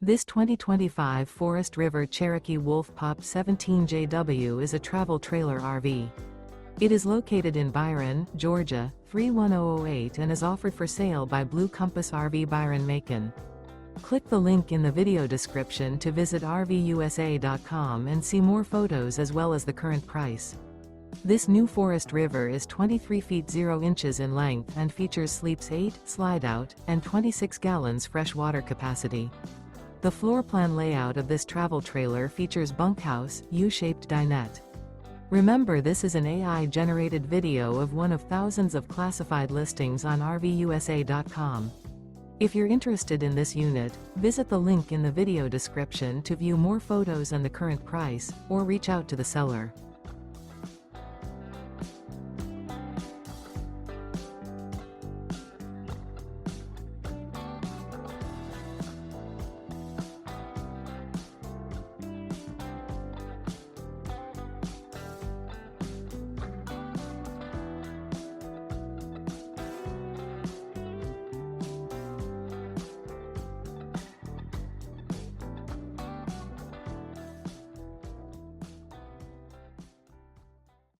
This 2025 Forest River Cherokee Wolf Pup 17JW is a travel trailer RV. It is located in Byron, Georgia, 31008 and is offered for sale by Blue Compass RV Byron-Macon. Click the link in the video description to visit RVUSA.com and see more photos as well as the current price. This new Forest River is 23 feet 0 inches in length and features sleeps 8, slide-out, and 26 gallons fresh water capacity. The floor plan layout of this travel trailer features bunkhouse, U-shaped dinette. Remember, this is an AI-generated video of one of thousands of classified listings on RVUSA.com. If you're interested in this unit, visit the link in the video description to view more photos and the current price, or reach out to the seller.